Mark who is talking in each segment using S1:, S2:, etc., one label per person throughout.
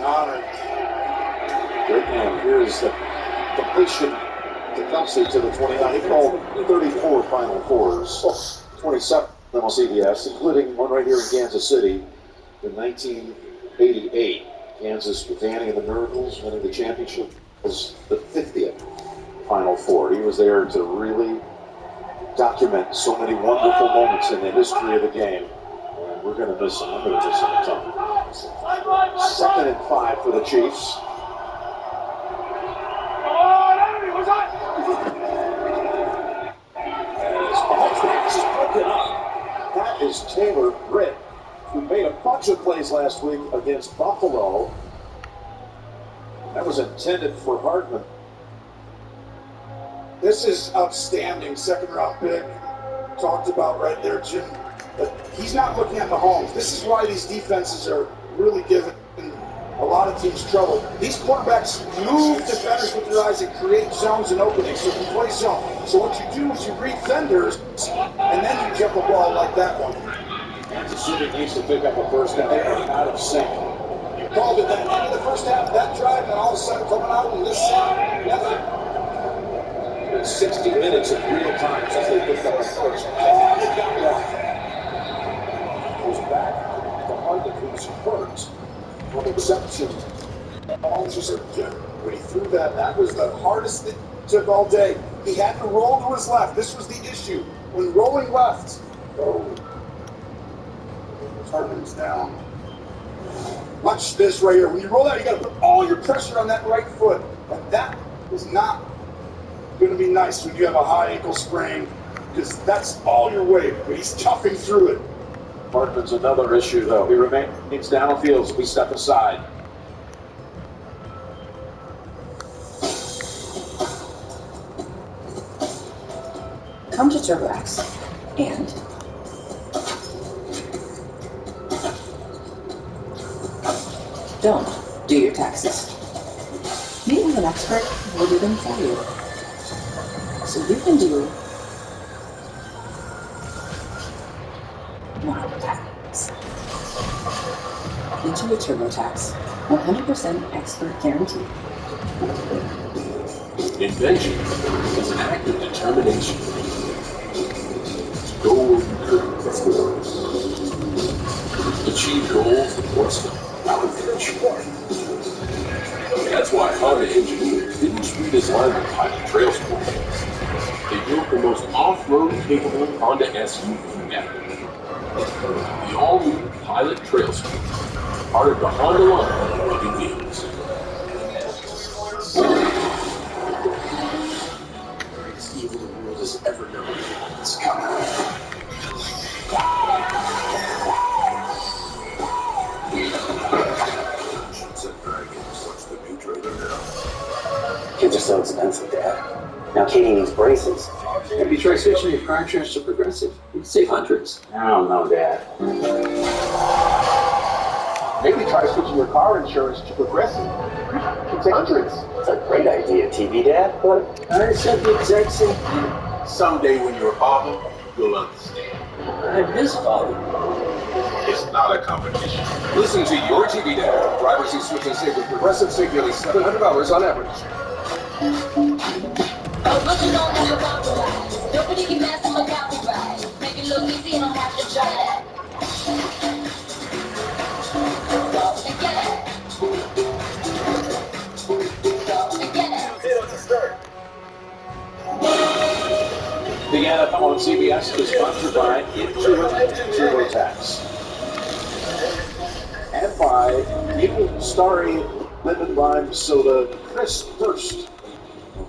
S1: an honor.
S2: Great man. Here's the completion to Kelsey to the 29. He called 34 Final Fours, 27 on CBS, including one right here in Kansas City in 1988. Kansas with Danny and the Miracles winning the championship was the 50th Final Four. He was there to really document so many wonderful moments in the history of the game. And we're going to miss him. I'm going to miss him a ton. 2nd and 5 for the Chiefs. That is Taylor Britt, who made a bunch of plays last week against Buffalo. That was intended for Hardman.
S1: This is outstanding. 2nd-round pick. Talked about right there, Jim. But he's not looking at Mahomes. This is why these defenses are really giving a lot of teams trouble. These quarterbacks move defenders with their eyes and create zones and openings. So you play zone. So what you do is you read fenders, and then you jump a ball like that one.
S2: Kansas City needs to pick up a first down. They are out of sync.
S1: You called it that end of the first half, that drive, and all of a sudden coming out in this side. Nothing.
S2: 60 minutes of real time since they picked up a first. Goes back to Hardman, who's hurt on the reception.
S1: When he threw that, that was the hardest it took all day. He had to roll to his left. This was the issue. When rolling left, Hardman's down. Watch this right here. When you roll out, you got to put all your pressure on that right foot. And that is not going to be nice when you have a high ankle sprain, because that's all your weight. But he's toughing through it.
S2: Hardman's another issue, though. He remains downfield, so we step aside.
S3: Come to KLAS and don't do your taxes. Meet with an expert who will do them for you, so you can do more tax. Into a TurboTax, 100% expert guarantee.
S4: Invention is an act of determination to go where you couldn't before. Achieve goals with what's out of their sport. That's why Honda engineers didn't redesign the Pilot Trail Sport. They built the most off-road capable Honda SUV ever. The all-new Pilot Trail Sport, part of the Honda line of living vehicles. Greatest evil the world has ever known. It's coming.
S5: Kids are so expensive, Dad. Now Katie needs braces.
S6: Maybe try switching your car insurance to Progressive. You'd save hundreds.
S5: I don't know, Dad.
S1: Maybe try switching your car insurance to Progressive. It's hundreds.
S5: That's a great idea, TV Dad. But
S6: I said the exact same thing.
S4: Someday when you're a father, you'll understand.
S6: I'm his father.
S4: It's not a competition. Listen to your TV Dad. Drivers who switch and save with Progressive save nearly $700 on average.
S7: Nobody can mess with my copyright. Make it look easy and I don't have to try that.
S2: The NFL on CBS is sponsored by TurboTax and by New Starry Lemon Lime Soda Crisp Thirst,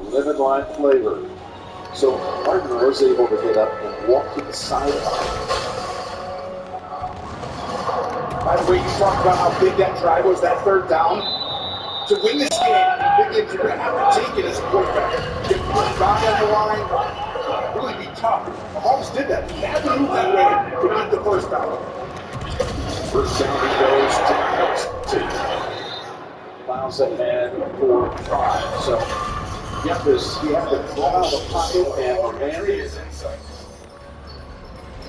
S2: lemon lime flavor. So Hardman was able to get up and walk to the sideline.
S1: By the way, you talked about how big that drive was, that 3rd down. To win this game, big games, you're going to have to take it as a quarterback. You can put Ronnie on the line, really be tough. Mahomes did that. He had to move that way to get the first down.
S2: First down he goes to Miles ahead for 5. So he had to draw out of the pocket and land.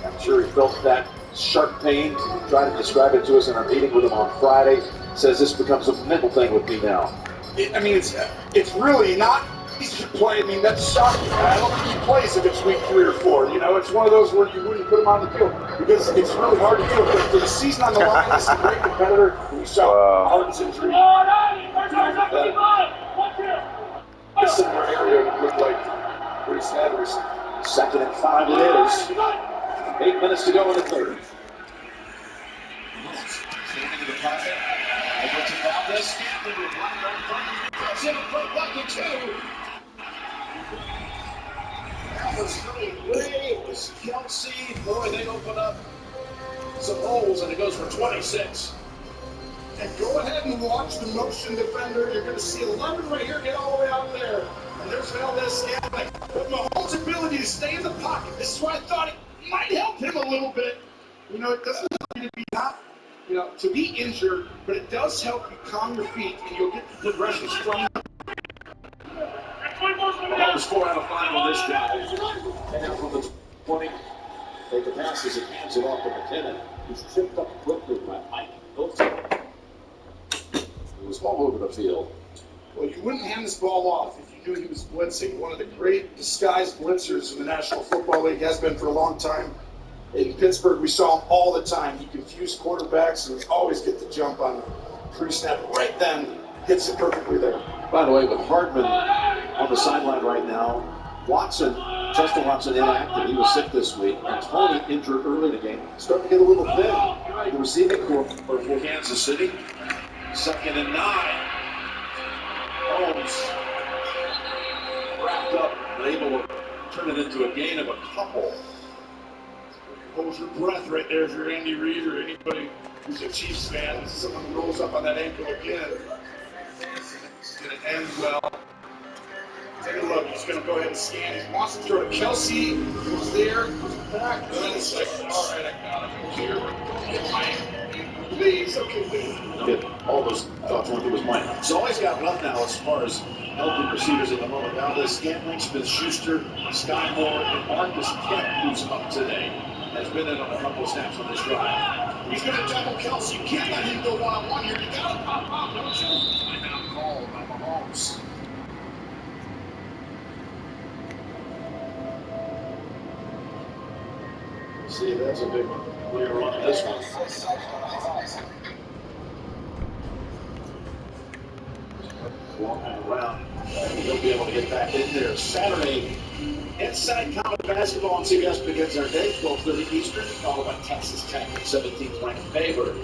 S2: I'm sure he felt that sharp pain. He tried to describe it to us in our meeting with him on Friday. says this becomes a mental thing with me now.
S1: It's really not easy to play. I mean, that's shocking. I don't think he plays if it's week 3 or 4. You know, it's one of those where you wouldn't put him on the field because it's really hard to do it. But for the season on the line, he's a great competitor. We saw Harden's injury. This similar area looked like Bruce Sanders.
S2: 2nd and 5 it is. 8 minutes to go in the third.
S1: Into the pocket. Over to Valdez. In front, lucky two. That was really great. It was Kelsey. Boy, they open up some holes, and it goes for 26. And go ahead and watch the motion defender. You're going to see 11 right here get all the way out there. And there's Valdez Scantling. But Mahomes' ability to stay in the pocket. This is why I thought it might help him a little bit. You know, it doesn't need to be hot. You know, to be injured, but it does help you calm your feet, and you'll get the progressions from.
S2: Mahomes 4 out of 5 on this drive. And out from the 20. Take the pass as it hands it off to McKinnon. He's tripped up quickly by Mike Hilton. It was all over the field.
S1: Well, you wouldn't hand this ball off if you knew he was blitzing. One of the great disguised blitzers in the National Football League, has been for a long time. In Pittsburgh, we saw him all the time. He confused quarterbacks and would always get the jump on pre-snap. Right then, hits it perfectly there.
S2: By the way, with Hardman on the sideline right now, Justin Watson inactive. He was sick this week. And Tony injured early in the game. Starting to get a little thin. The receiving corps for Kansas City. 2nd and 9. Holmes wrapped up and able to turn it into a gain of a couple.
S1: Hold your breath right there if you're Andy Reid or anybody who's a Chiefs fan. Someone rolls up on that ankle again. It's going to end well. Take a look. He's going to go ahead and scan. He wants to throw to Kelsey. Who's there? Who's back? And then it's like, all right, I got him. Here. Get Mike. Please. Okay, please.
S2: Get all those thoughts went through his mind. So all he's got left now as far as helping receivers at the moment. Valdez Scantling, Smith-Schuster, Sky Moore, and Marcus Kemp, who's up today, has been in on a couple of snaps on this drive.
S1: He's going to double Kelsey. You can't let him go one-on-one here. You got to pop out, don't you?
S2: Timeout call by Mahomes. See, that's a big one. Clear on this one. Walking around. He'll be able to get back in there. Saturday, Inside College Basketball on CBS begins our day, 12:30 Eastern, followed by Texas Tech, 17th ranked favorite.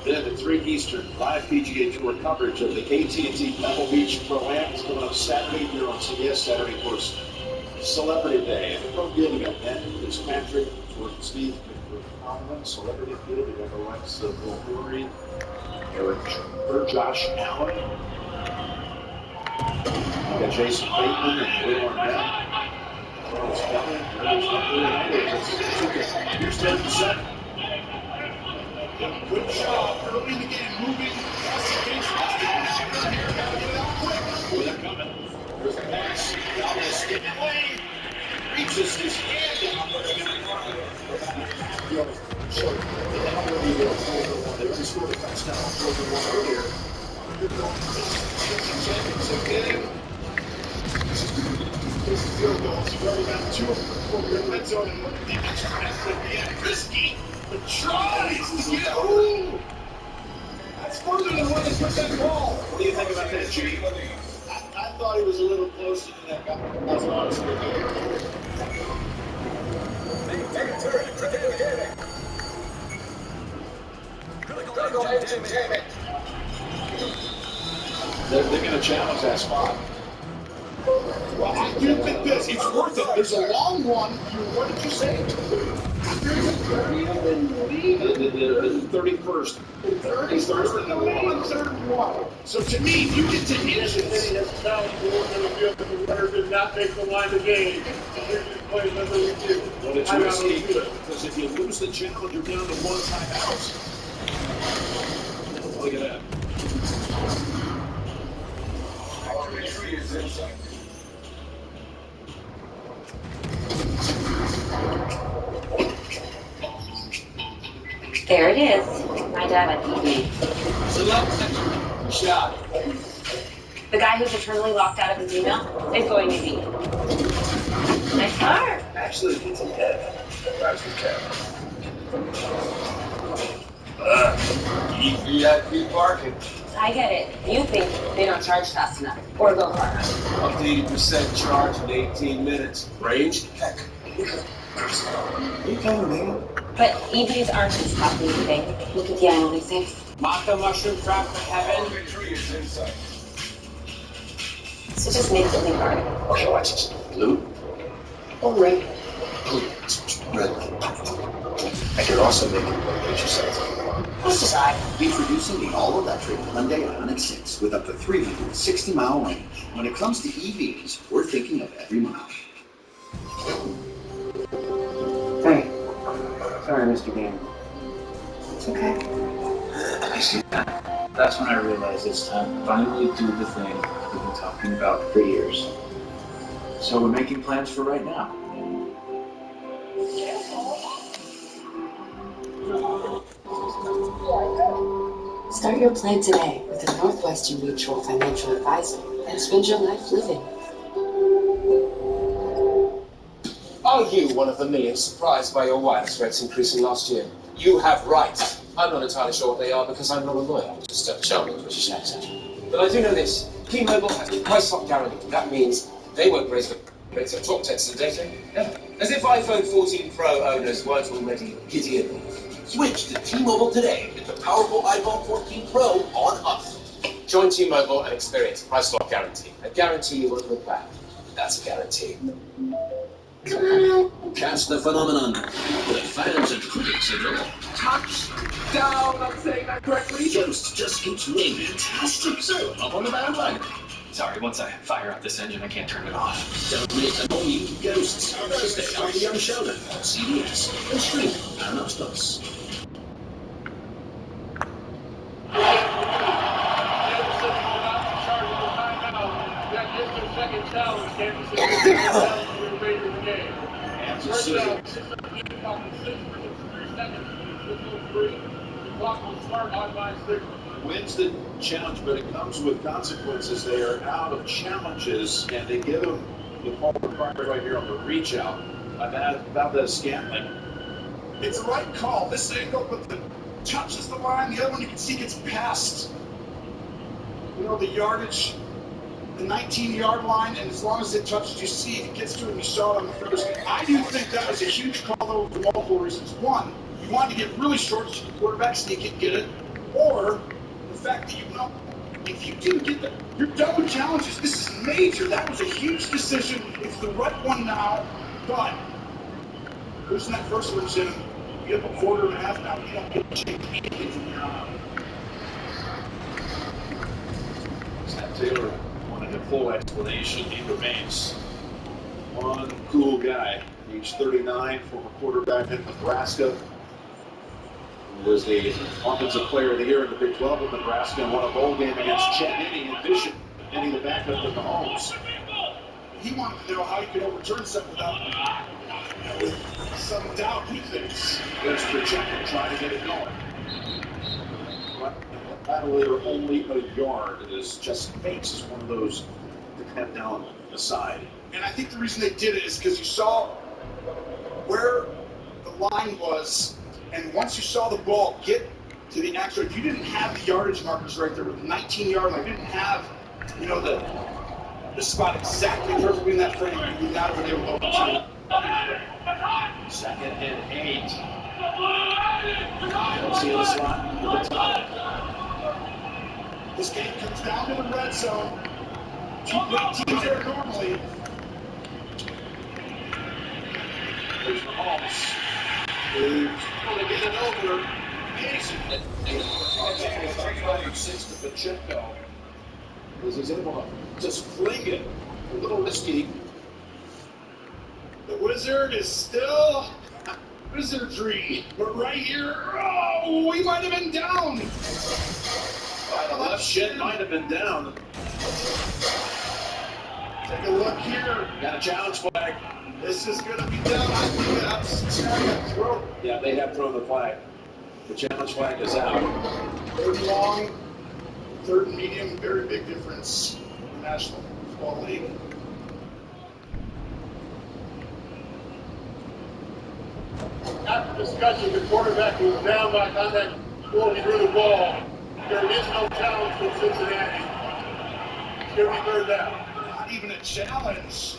S2: Then at 3 Eastern, live PGA Tour coverage of the AT&T Pebble Beach Pro-Am is coming up Saturday here on CBS. Saturday, of course, Celebrity Day. And the Pro Field, we got Ben Fitzpatrick, Jordan Steve, McConnell, Celebrity Field, we got the likes of Will Hurry, Josh Allen. We got Jason Bateman and Will Arnett. Charles Kelly, here's 37.
S1: Good job early in the game, moving. Here, gotta get it out quick.
S2: They're coming. There's the pass. Valdez skipping lane. Reaches his hand down, but they're going to mark it. Short. They already scored a touchdown on 4-1 earlier.
S1: Champions again. This is field goals. You've already got 2 of them before you're in the red zone. And look at the extra effort at the end. Risky, but tries to get. Ooh! That's further than where they put that ball.
S2: What do you think about that, G?
S1: I thought he was a little closer to that guy. That's honestly good.
S2: They're going to challenge that spot.
S1: Well, I do think this. It's worth it. There's a long one. What did you say? There's a 30th in the lead.
S2: The 31st.
S1: 31st in the lead. 31. So to me, you get to inches.
S8: He has fouled more than the field, but the runner did not make the line of game. Here's the play number 2.
S2: Well, it's risky because if you lose the challenge, you're down to 1 timeout. Look at that.
S9: There it is. My dad on TV.
S4: Shot.
S7: The guy who's eternally locked out of his email is going to be. Nice car.
S4: Actually, it's a head. Drives the cab. VIP parking.
S7: I get it. You think they don't charge fast enough or go far enough.
S4: Up to 80% charge in 18 minutes. Range? Heck. You coming, man?
S7: But EVs aren't as costly as you think. Look at the I-96.
S4: Maca mushroom trap for heaven. Victory is in sight.
S7: So just make something hard.
S4: Okay, watch this. Blue or red? Blue. Red. I could also make it what you said.
S7: Let's decide.
S9: Introducing the all-electric Hyundai Ioniq 6 with up to 360-mile range. When it comes to EVs, we're thinking of every mile.
S6: Hey, sorry, Mr. Game.
S3: It's okay.
S6: I see that. That's when I realized it's time to finally do the thing we've been talking about for years. So we're making plans for right now.
S3: Start your plan today with a Northwestern Mutual financial advisor and spend your life living.
S4: Are you one of the millions surprised by your wireless rates increasing last year? You have rights. I'm not entirely sure what they are because I'm not a lawyer. Just a charming British accent. But I do know this. T-Mobile has a price lock guarantee. That means they won't raise the rates of talk, text, and data ever. As if iPhone 14 Pro owners weren't already giddy enough.
S10: Switch to T-Mobile today with the powerful iPhone 14 Pro on us.
S4: Join T-Mobile and experience price lock guarantee. A guarantee you won't look back. That's a guarantee.
S10: Catch the phenomenon. The fans and critics adore.
S4: Touchdown! I'm saying that correctly.
S10: Ghost just keeps winning. Fantastic. So, up on the bandwagon.
S6: Sorry, once I fire up this engine, I can't turn it off.
S10: Don't miss an all-new Ghosts Thursday on Young Sheldon, CBS, and streaming Paramount Plus.
S8: Second challenge, Kansas City challenge to the Raiders game. First down, 6 versus 3 seconds. The clock will start on my signal.
S2: Wins the challenge, but it comes with consequences. They are out of challenges, and they give them the ball required right here on the reach out. About the Scantling.
S1: It's the right call. This angle, but the touches the line. The other one you can see gets past, the yardage, the 19-yard line, and as long as it touches, you see if it gets to it, and you saw it on the first. I do think that was a huge call, though, for multiple reasons. One, you wanted to get really short so the quarterback sneak it, get it, or the fact that if you didn't get that, you're done with challenges. This is major. That was a huge decision. It's the right one now, but losing that first one's in. You have a quarter and a half now. You don't get to change anything from here on out.
S2: Snap Taylor wanted a full explanation. He remains one cool guy. Age 39, former quarterback in Nebraska. Was the Offensive Player of the Year in the Big 12 with Nebraska and won a bowl game against Chet Henne in Bishop. Henne the backup for Mahomes.
S1: He wanted to know how he could overturn something without some doubt, he thinks.
S2: There's Pacheco trying to get it going. Battler only a yard as Justin Bates is one of those that have down the side.
S1: And I think the reason they did it is because you saw where the line was, and once you saw the ball get to the actual, if you didn't have the yardage markers right there with the 19-yard line, you didn't have, the spot exactly perfectly in that frame, you would not have been able to overturn.
S2: Second and 8. See the slot at the top.
S1: This game comes down to the red zone. Two great teams there normally.
S2: There's Mahomes. He's going to get it over. Amazing. 6 to Pacheco. As he's able to just fling it. A little risky.
S1: The Wizard is still wizardry. But right here, we might have been down.
S2: The left shin might have been down.
S1: Take a look here.
S2: Got a challenge flag.
S1: This is going to be down. I think that's
S2: Yeah, they have thrown the flag. The challenge flag is out.
S1: Third long. third and medium, very big difference in the National Football League.
S8: After discussion, the quarterback was down by contact before he threw the ball. There is no challenge from Cincinnati. It's going to be third down.
S1: Not even a challenge.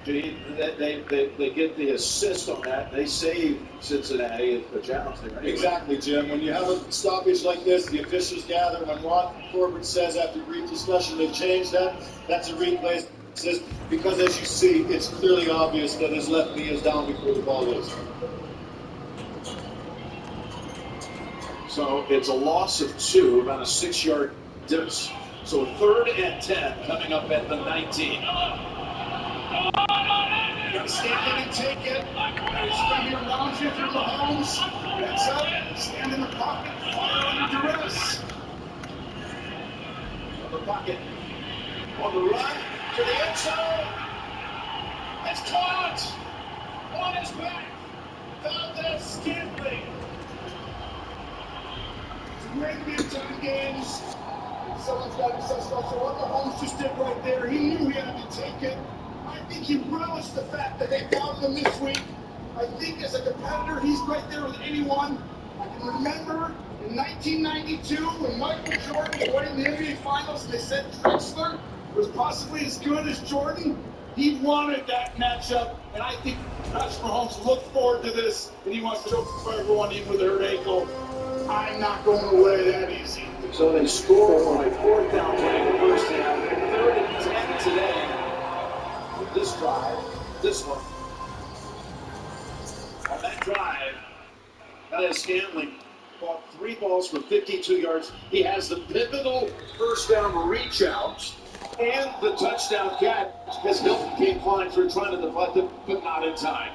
S2: They get the assist on that. They save Cincinnati a challenge there. Anyway.
S11: Exactly, Jim. When you have a stoppage like this, the officials gather. When Ron Corbett says after brief discussion they've changed that, that's a replay assist because, as you see, it's clearly obvious that his left knee is down before the ball is.
S2: So it's a loss of 2, about a 6-yard difference. So 3rd and 10 coming up at the 19.
S1: You gotta stand in and take it. Spin around you through the homes. Heads up. Stand in the pocket. Fire under duress.
S2: On the pocket. On the run. To the end zone. It's caught. On his back. Valdez Scantling.
S1: Great big-time games. Someone's got to be so special. What the Holmes just did right there, he knew he had to take it. I think he relished the fact that they found him this week. I think as a competitor, he's right there with anyone. I can remember in 1992 when Michael Jordan was winning the NBA Finals and they said Drexler was possibly as good as Jordan. He wanted that matchup, and I think Patrick Mahomes looked forward to this, and he wants to show for everyone, even with a hurt ankle, I'm not going away that easy.
S2: So they score on a 4th down play in the first half. 3rd and 10 today. With this drive, this one. On that drive, Valdez Scantling caught 3 balls for 52 yards. He has the pivotal first down reach out and the touchdown catch as Hilton came flying through trying to deflect it, but not in time.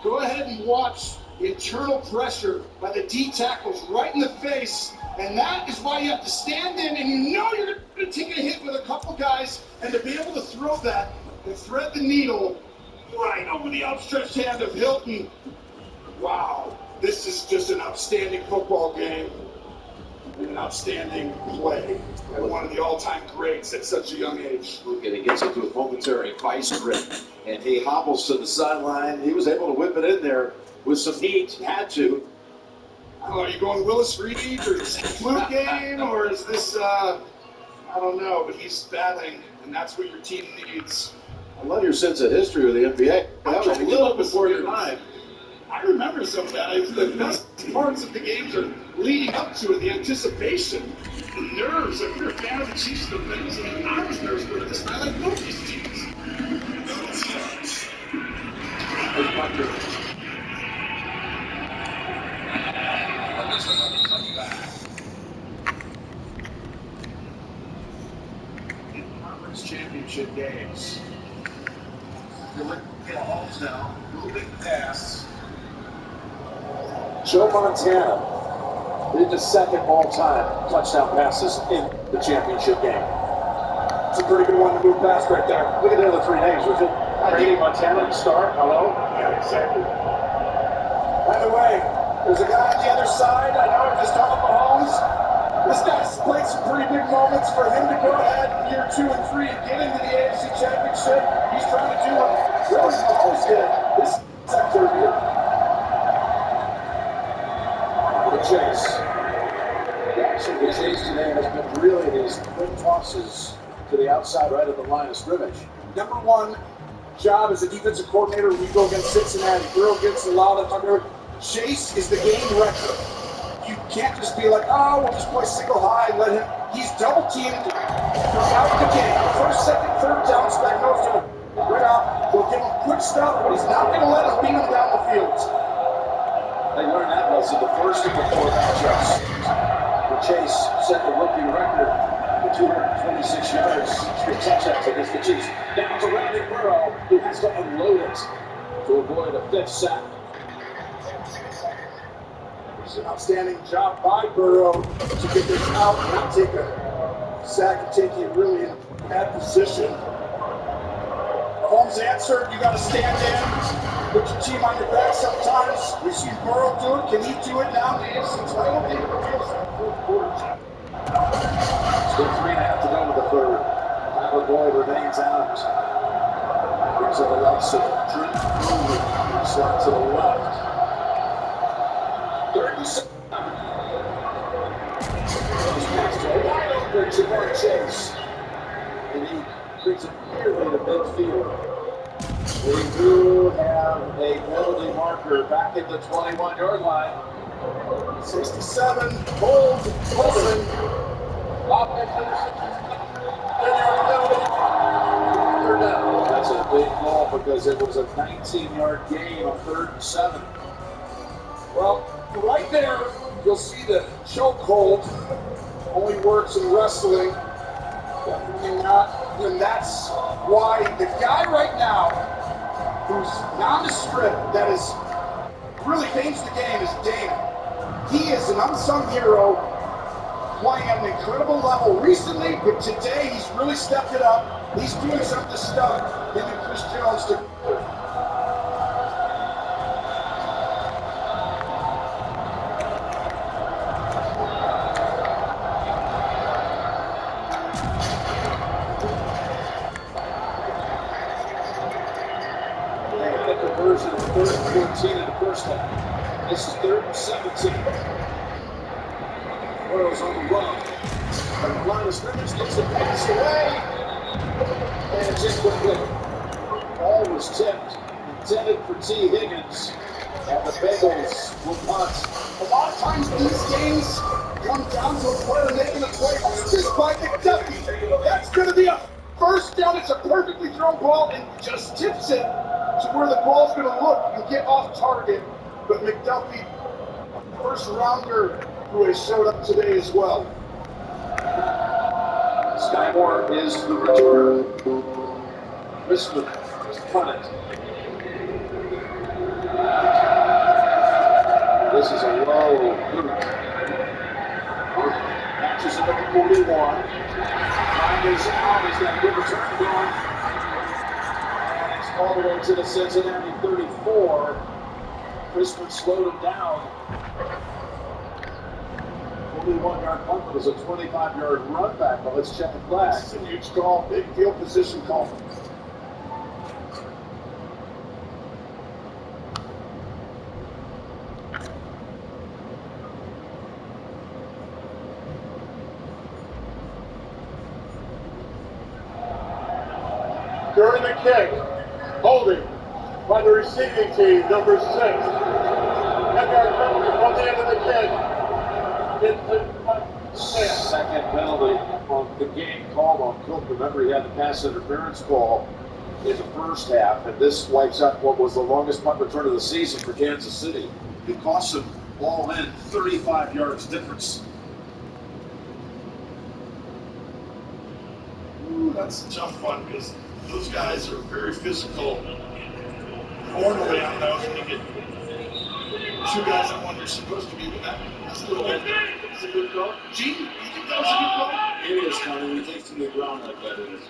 S1: Go ahead and watch internal pressure by the D tackles right in the face, and that is why you have to stand in, and you know you're going to take a hit with a couple guys, and to be able to throw that and thread the needle right over the outstretched hand of Hilton. Wow, this is just an outstanding football game and an outstanding play by one of the all-time greats at such a young age.
S2: And he gets into a momentary vice grip, and he hobbles to the sideline. He was able to whip it in there with some heat. He had to.
S1: I don't know, are you going Willis Reed, or is this a fluke game, or is this, I don't know, but he's battling, and that's what your team needs.
S2: I love your sense of history with the NBA. That was a little before your time.
S1: I remember some of that. The best parts of the games are leading up to it, the anticipation, the nerves. If you're a fan of the Chiefs and the Bengals, I mean, I was nervous for this. I like both these teams.
S2: There's Bucker.
S1: In conference championship games, you're looking at Mahomes now, moving pass.
S2: Joe Montana did the 2nd all-time touchdown passes in the championship game.
S1: It's a pretty good one to move past right there.
S2: Look at the other 3 names. Was it Brady, Montana, Starr? Hello?
S1: Yeah, exactly. By the way, there's a guy on the other side. I know I'm just talking about Mahomes. This guy's played some pretty big moments for him to go ahead in year 2 and 3 and get into the AFC Championship. He's trying to do what really Mahomes did this sector year.
S2: The chase. Actually, the chase today has been really these quick tosses to the outside right at the line of scrimmage.
S1: Number 1 job as a defensive coordinator when you go against Cincinnati. Burrow gets a lot of thunder. Chase is the game wrecker. You can't just be like, oh, we'll just play single high and let him. He's double teamed throughout the game. First, second, third down, Spagnuolo's going to run out. He'll give him quick stuff, but he's not going to let him beat him down the field.
S2: They learned that lesson the first of the 4 matchups. The chase set the rookie record for 226 yards. 3 touchdowns against the Chiefs. Down to Randy Burrow, who has to unload it to avoid a 5th sack.
S1: It's an outstanding job by Burrow to get this out and not take a sack and take it really in a bad position. Mahomes answered, you got to stand in, put your team on your back sometimes. We've seen Burrow do it. Can he do it now in the AFC title game? It feels like 4th quarter.
S2: Boyd remains out. Brings to the likes of Drew slide to the left. 3rd and 7. Those pass to a wide open Jamar Chase. And he brings it nearly to midfield. We do have a penalty marker back at the 21-yard line.
S1: 67, hold, holding.
S2: Third down. That's a big ball because it was a 19-yard gain on 3rd and 7.
S1: Well, right there, you'll see the chokehold only works in wrestling. Definitely not. And that's why the guy right now who's nondescript that is really changed the game is Dana. He is an unsung hero playing at an incredible level recently, but today he's really stepped it up. He's doing something stuff him and Chris Jones to.
S2: Conversion of 3rd and 14 in the first half. This is 3rd and 17. Royals on the run. From the line of scrimmage, gets the pass away. And it's incomplete. Ball was tipped, intended for T. Higgins. And the Bengals will punt.
S1: A lot of times these games come down to a player making a play just by McDuffie. That's going to be a first down. It's a perfectly thrown ball and just tips it to where the ball's going to look and get off target. But McDuffie, first rounder, who has showed up today as well.
S2: Skymore is the return. Mr. Punt it. This is a low loop. Matches it at the 41. Time is out. He's got a good return going. And it's all the way to the Cincinnati 34. Crispin slowed him down. 41-yard punt, but it was a 25-yard run back. But let's check the flag.
S1: This is a huge call, big field position call.
S11: During the kick, holding by the receiving team, number 6. 10-yard penalty from the end of the kick.
S2: Second penalty on the game called on Cook. Remember, he had the pass interference call in the first half, and this wipes out what was the longest punt return of the season for Kansas City. It cost them all in 35 yards difference.
S1: Ooh, that's a tough one because those guys are very physical. Normally on those, when you get 2 guys on one, you're supposed to be with that. That's a little bit. It's a good call. Gene, you think that was a good call?
S2: It is, Connie. When you take to the ground like that, it is.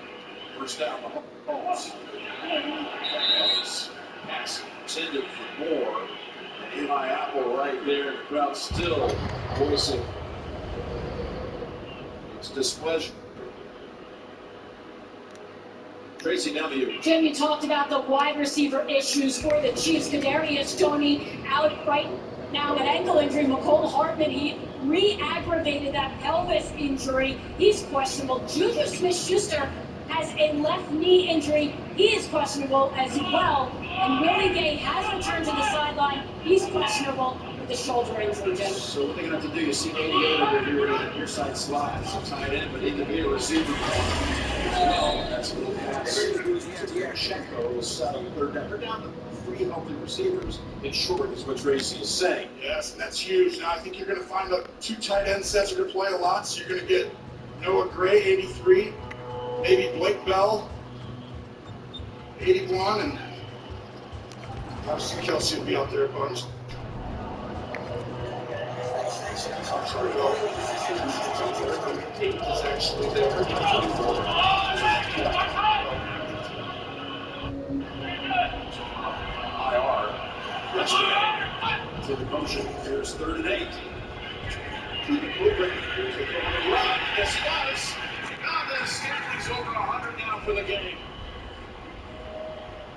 S2: First down, the Holmes. Pass intended for more. And Eli Apple right there. The crowd still voicing its displeasure. Tracy, down to you.
S12: Jim, you talked about the wide receiver issues for the Chiefs. Kadarius Toney out right now, that ankle injury. McCole Hartman, he re-aggravated that pelvis injury. He's questionable. Juju Smith-Schuster has a left knee injury. He is questionable as well. And Willie Gay has returned to the sideline. He's questionable with the shoulder injury, Jim.
S2: So what they're going to have to do, you see 88 over here in the near side slot. So tight end, but he can be a receiver. That's a little pass. Shenko will settle third down. They're down to 3 healthy receivers. In short, is what Tracy is saying.
S1: Yes, and that's huge. Now I think you're going to find the 2 tight end sets are going to play a lot. So you're going to get Noah Gray, 83, maybe Blake Bell, 81, and obviously Kelsey will be out there a bunch. I'm sorry, Bill. Is actually there.
S2: IR yesterday to the motion. Here's 3rd and 8. To the movement. Here's the throw and run. Yes, he does. Now this Stanley's over 100 now.
S11: out for the game.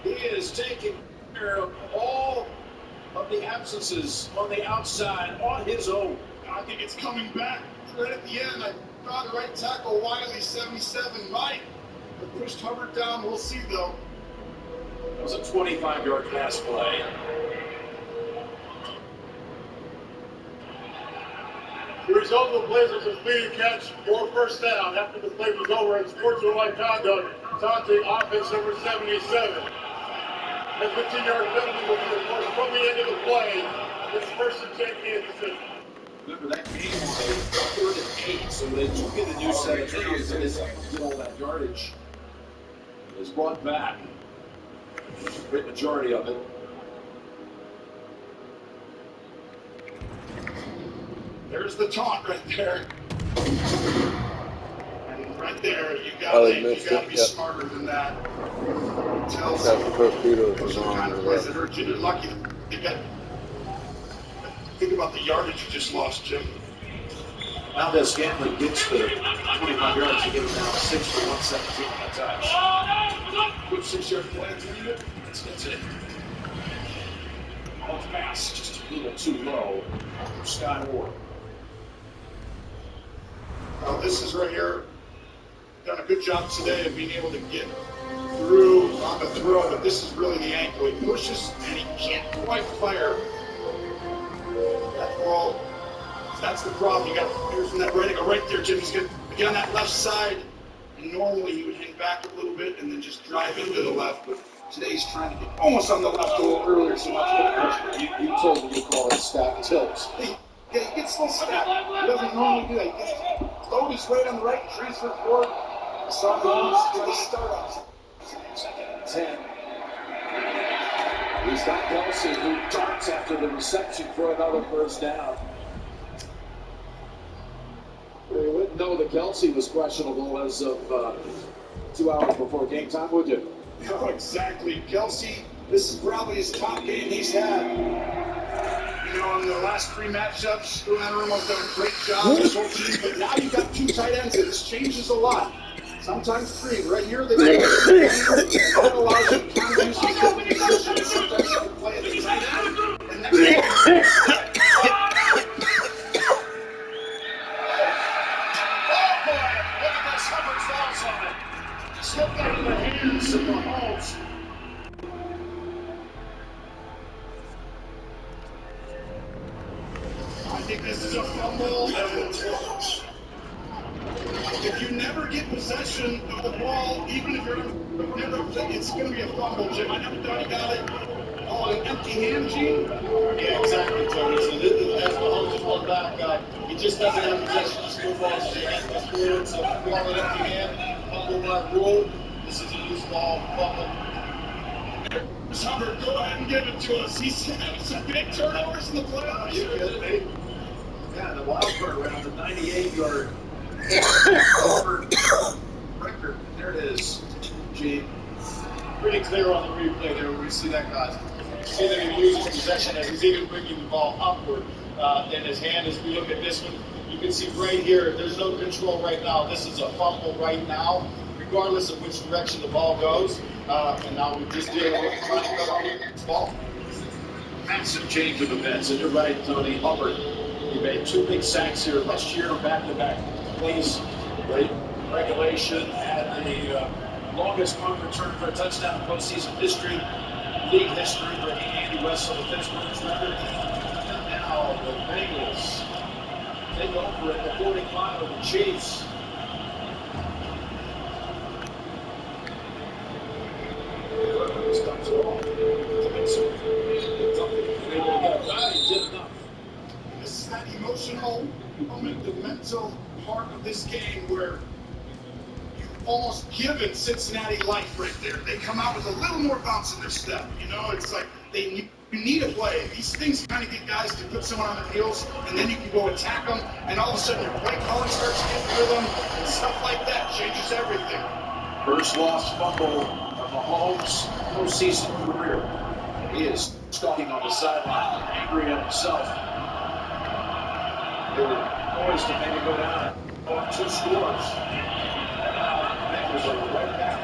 S11: He is taking care of all of the absences on the outside on his own.
S1: I think it's coming back. Right at the end, I found right tackle Wiley, 77, Mike. I pushed Hubbard down. We'll see, though.
S11: That was a 25-yard pass play.
S8: The result of the plays was a completed catch or first down. After the play was over, it's sportsmanlike conduct. Taunting offense number 77. A 15-yard penalty will be enforced from the end of the play. It's first and 10 Kansas City.
S11: Remember, that game was a 3rd and 8, so they took in a new set of downs and it's get all that yardage. It's brought back. Great majority of it.
S1: There's the taunt right there. And right there, you gotta be smarter than that. Tells those are the kind of plays that hurt you. You're lucky you got. Think about the yardage you just lost, Jim.
S11: Valdez Scantling gets the 25 yards to get him now 6 for 117 on that touch.
S1: Good 6-yard play. That's it.
S11: Off pass, just a little too low for Scott Orr.
S1: Well, this is right here. Done a good job today of being able to get through on the throw, but this is really the ankle. He pushes and he can't quite fire that ball. That's the problem. You got here's from that right angle right there, Jim. He's going to get on that left side, and normally he would hang back a little bit and then just drive into the left, but today he's trying to get almost on the left a little earlier, so much.
S11: You told me you call it stack tilt.
S1: Yeah, he gets a little stacked. He doesn't normally do that. He gets loaded straight on the right, transfer forward. Start off.
S11: 10. He's got Kelsey, who darts after the reception for another first down. You wouldn't know that Kelsey was questionable as of 2 hours before game time, would you?
S1: No, exactly. Kelsey, this is probably his top game he's had. You know, in the last 3 matchups, Rumo's done a great job this whole team, but now you've got 2 tight ends, and this changes a lot. Sometimes 3. Right here, they that allows you to kind of use some good position. Sometimes you can play at the tight end, and next
S11: Slipped out of the hands of Mahomes.
S1: I think this is a fumble. If you never get possession of the ball, even if you're never, it's going to be a fumble, Jim. I never thought he got it. Oh, an empty hand, Gene?
S11: Yeah, exactly, Tony. So as Mahomes is one back, he just doesn't have possession. His football's in his hand. So if you want an empty hand, fumble not rule. This is a loose ball, fumble.
S1: Hubbard, go ahead and give it to us. He's had some big turnovers in the playoffs.
S11: You kidding me? Yeah, the wild card round, the 98-yard record. There it is. Gee, pretty clear on the replay there when we see that, guys. You see that he loses possession as he's even bringing the ball upward in his hand. As we look at this one, you can see right here, there's no control right now. This is a fumble right now, regardless of which direction the ball goes. And now we just did what we're trying to go this ball. Massive change of events. And you're right, Tony. Hubbard, he made 2 big sacks here last year, back-to-back plays. Great regulation, had the longest punt return for a touchdown in postseason history, league history, breaking Andy Wessel of Pittsburgh's record. And now the Bengals take over at the 45 of the Chiefs.
S1: This is that emotional moment, the mental part of this game where you've almost given Cincinnati life right there. They come out with a little more bounce in their step. You know, it's like you need a play. These things kind of get guys to put someone on their heels, and then you can go attack them, and all of a sudden your play calling starts getting rhythm, and stuff like that changes everything.
S11: First lost fumble of Mahomes' postseason career. He is stalking on the sideline, angry at himself. They were poised to maybe go down on 2 scores. And now Bengals are right back.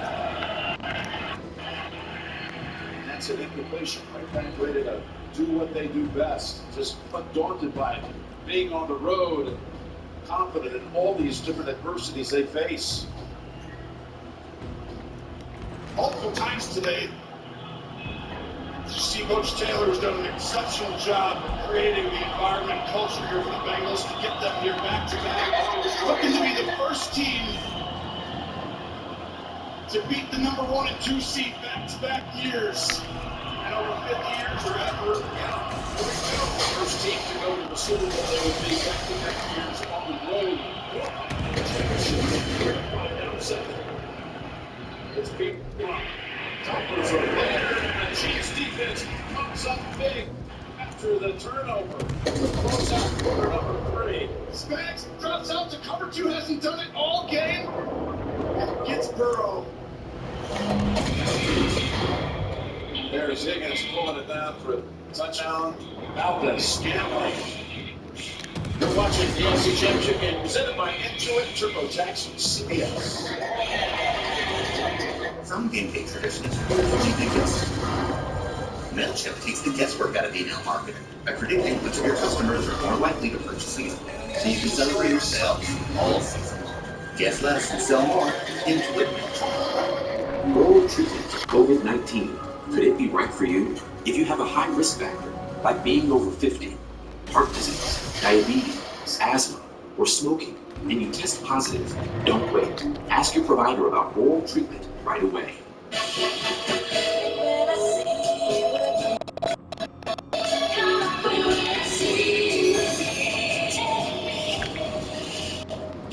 S2: It's an incompletion. Right back ready to do what they do best. Just undaunted by being on the road and confident in all these different adversities they face.
S1: Multiple times today, you see Coach Taylor has done an exceptional job of creating the environment and culture here for the Bengals to get them here back-to-back. Looking to be the first team to beat the number 1 and 2 seed back-to-back years. And over 50 years or ever.
S2: First team to go to the Super Bowl, they would be back-to-back years on the road. It's big. Tumblers are there, and the Chiefs defense comes up big after the turnover. Close out quarter number 3.
S1: Spags drops out to cover 2, hasn't done it all game. And gets Burrow.
S2: There's Higgins pulling it down for a touchdown. Valdez Scantling. You're watching the AFC Championship game presented by Intuit TurboTax from CBS.
S9: Some game day traditions really think it's MailChimp takes the guesswork out of email marketing by predicting which of your customers are more likely to purchase season, so you can celebrate your sales all season long. Guess less and sell more. Intuit MailChimp.
S10: Oral treatment for COVID-19. Could it be right for you? If you have a high risk factor, like being over 50, heart disease, diabetes, asthma, or smoking, and you test positive, don't wait. Ask your provider about oral treatment right away.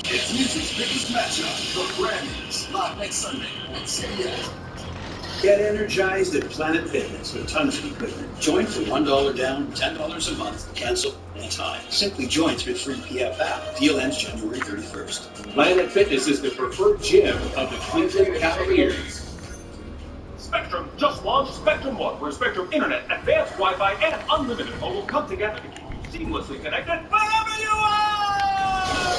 S9: It's music's biggest matchup, the Grammys, live next Sunday on CBS. Get energized at Planet Fitness with tons of equipment. Join for $1 down, $10 a month. Cancel anytime. Simply join through 3PF app. Deal ends January 31st.
S13: Planet Fitness is the preferred gym of the Cleveland Cavaliers.
S14: Spectrum just launched Spectrum One, where Spectrum Internet, advanced Wi-Fi, and unlimited mobile come together to keep you seamlessly connected wherever you are!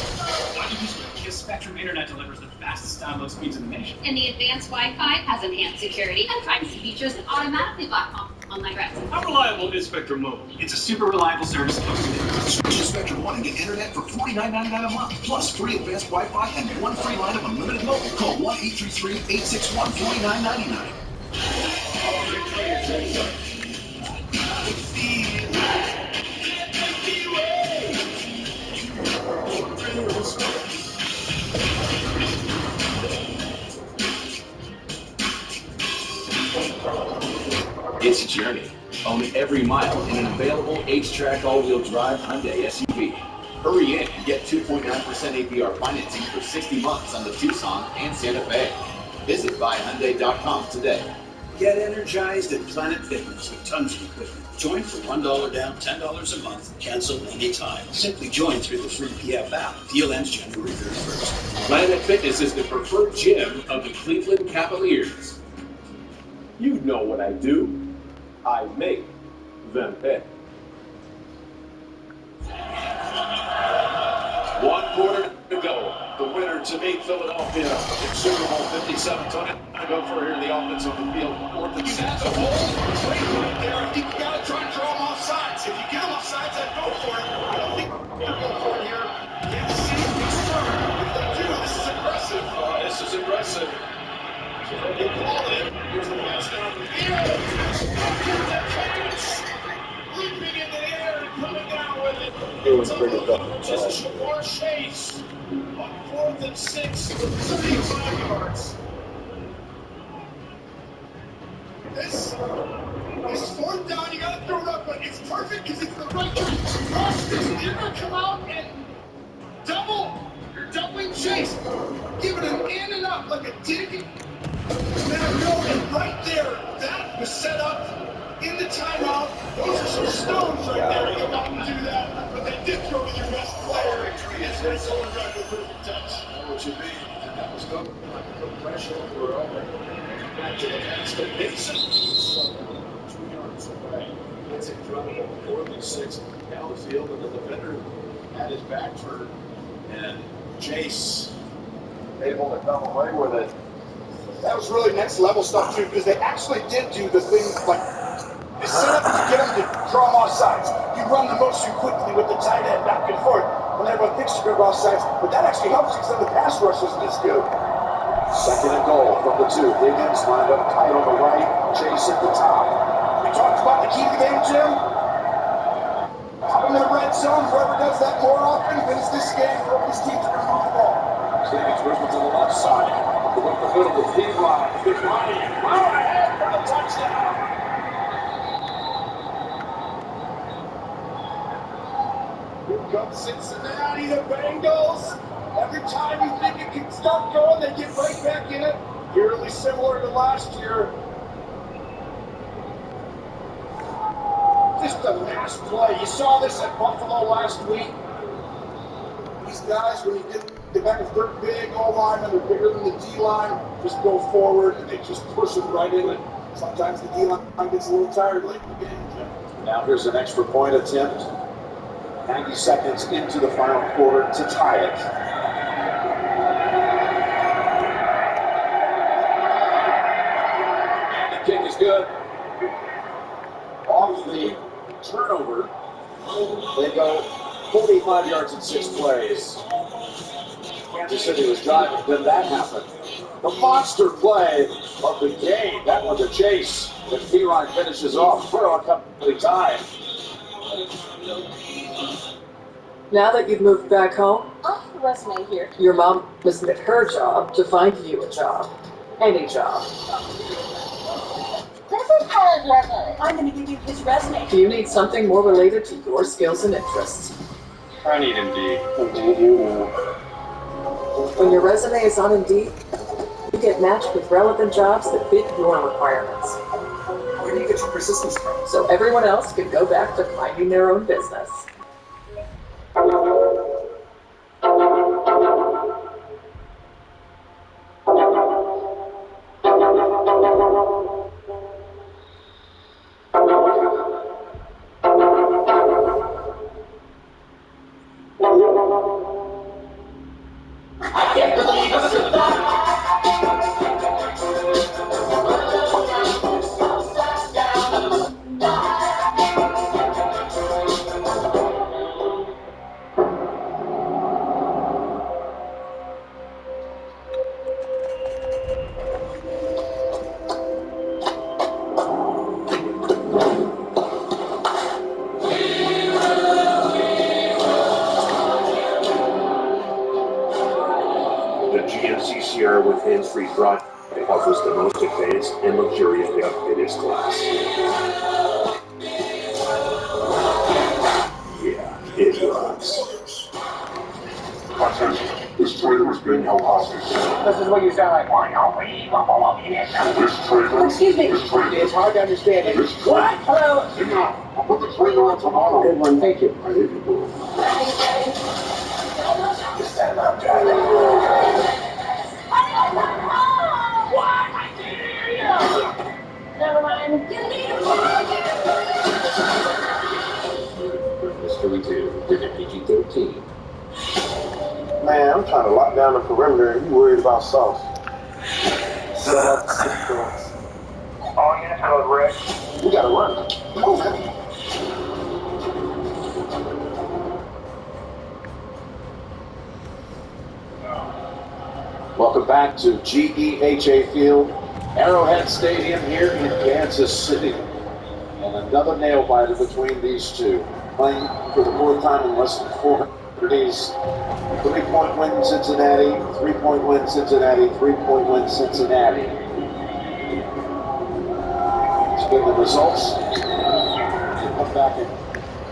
S15: Why did you switch? Because Spectrum Internet delivers the fastest download speeds in the nation.
S7: And the advanced Wi-Fi has enhanced security and privacy features that automatically block online threats.
S14: How reliable is Spectrum Mobile?
S15: It's a super reliable service.
S9: Switch to Spectrum One and get internet for $49.99 a month, plus free advanced Wi-Fi and 1 free line of unlimited mobile. Call 1-833-861-4999.
S10: It's a journey. Own every mile in an available H-Track all-wheel drive Hyundai SUV. Hurry in and get 2.9% APR financing for 60 months on the Tucson and Santa Fe. Visit buyhyundai.com today.
S9: Get energized at Planet Fitness with tons of equipment. Join for $1 down, $10 a month. Cancel anytime. Simply join through the 3PF app. Deal ends January 31st.
S13: Planet Fitness is the preferred gym of the Cleveland Cavaliers. You know what I do. I make them pay.
S2: 1 quarter to go. The winner to meet Philadelphia in Super Bowl 57. Tony, I'm going to go for here the offense on the field. Fourth and 6.
S1: That's a hole. Great right there. I think you got to try and draw them off sides. If you get them off sides, I'd go for it. I don't think they're going for it here. Kansas City concerned. If they do, this is aggressive.
S2: This is aggressive.
S1: They call it. Here's the pass down the field. Leaping in the air and coming down with it.
S2: Doing pretty good.
S1: Just a Shamar Chase on 4th and 6 with 35 yards. This is 4th down. You got to throw it up, but it's perfect because it's the right time. Ross doesn't ever come out and doubling Chase. Give it an in and up like a dig. And right there, that was set up in the timeout. Those are some stones right there. You got to do that, but they did throw to their best player. It's been so right with perfect touch.
S2: What you mean? That was good. Put pressure over over. Back to the basket. Mason. 2 yards away. That's incredible. 4th and 6. Down the field, and the defender had his back turned. And Chase able to come away with it.
S1: That was really next level stuff too, because they actually did do the thing like they set up to get them to draw them off sides. You run the motion quickly with the tight end back and forth when everyone thinks you're going to go off sides, but that actually helps you because the pass rush isn't as good.
S2: Second and goal from the 2. Higgins lined up tight on the right. Chase at the top.
S1: We talked about the key to the game, Jim. Pop them in the red zone. Whoever does that more often wins this game. These teams are going to move the ball.
S2: Higgins moving to the left side. Up the middle with P-Rod. Big Ronnie. Wow, ahead for the touchdown.
S1: Here comes Cincinnati, the Bengals. Every time you think it can start going, they get right back in it. Eerily similar to last year. Just a mass play. You saw this at Buffalo last week. These guys, when you get back with their big O-linemen, they're bigger than the D-line, just go forward and they just push them right in it. Sometimes the D-line gets a little tired late in the game, Jim.
S2: Now here's an extra point attempt. 90 seconds into the final quarter to tie it. The kick is good. Off the turnover, they go 45 yards in 6 plays. Kansas City was driving, then that happened. The monster play of the game. That one to Chase. And P-Ryan finishes off for a complete time.
S16: Now that you've moved back home,
S7: I have a resume here.
S16: your mom must admit her job to find you a job. Any job.
S7: This is Tyler's resume. I'm going to give you his resume.
S16: Do you need something more related to your skills and interests?
S14: I need Indeed.
S16: When your resume is on Indeed, you get matched with relevant jobs that fit your requirements.
S10: Where do you get your persistence from?
S16: So everyone else can go back to minding their own business.
S10: GMC with hands-free drive offers the most advanced and luxurious pickup in its class. Yeah, it rocks.
S8: This trailer is being held hostage.
S17: This is what you sound like.
S8: This trailer.
S17: Excuse me.
S8: This trailer.
S17: It's hard to understand it.
S8: This trailer.
S17: What? Hello.
S8: Hang on. I'll put the trailer on tomorrow.
S17: Good one. Thank you.
S8: I hate you.
S17: Stand up, driving.
S7: What? I can't hear you. Never mind.
S10: Mystery 2, rated PG-13.
S11: Man, I'm trying to lock down the perimeter and you worried about sauce.
S17: All units code red.
S11: We gotta run. Come on, man.
S2: Welcome back to GEHA Field, Arrowhead Stadium here in Kansas City. And another nail biter between these two. Playing for the 4th time in less than 400 days. 3-point win Cincinnati, 3-point win Cincinnati, 3-point win Cincinnati. Let's get the results. Come back in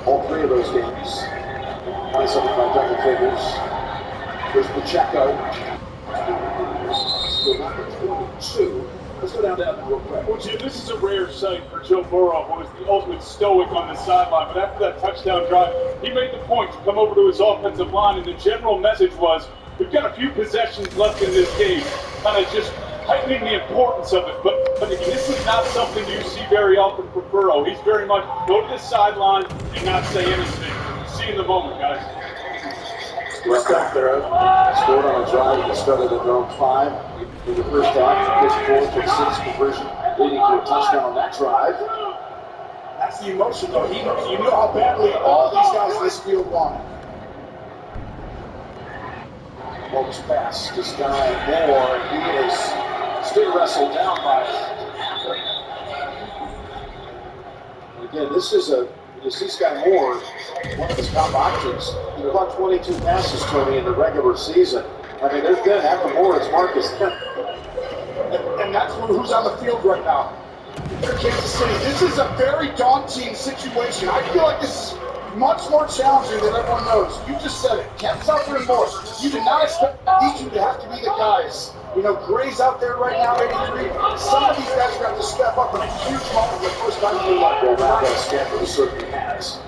S2: all 3 of those games. 27 double figures. Here's Pacheco. Number 22. Let's go down that real quick.
S8: Well, Jim, this is a rare sight for Joe Burrow, who was the ultimate stoic on the sideline. But after that touchdown drive, he made the point to come over to his offensive line, and the general message was, we've got a few possessions left in this game, kind of just heightening the importance of it. But this is not something you see very often from Burrow. He's very much go to the sideline and not say anything. See you in the moment, guys.
S1: good stuff there.
S2: Scored on a drive that started at their own 5 in the first half. Pitched 4 for 6 conversion, leading to a touchdown on that drive.
S1: That's the emotion, though. You know how badly all these guys in this field want it.
S2: Holmes pass to Sky Moore, and he is still wrestled down by. Again, this is you see Sky Moore, one of his top options. He caught 22 passes, Tony, in the regular season. I mean, there's been after Moore, it's Marcus Kemp.
S1: And that's who's on the field right now. For Kansas City, this is a very daunting situation. I feel like this is much more challenging than everyone knows. You just said it. Kemp's out there and more. You did not expect these two to have to be the guys. You know, Gray's out there right now, 83. Some of these guys got to step up in a huge moment for the first time in their life.
S2: Well, now that Stanford certainly has.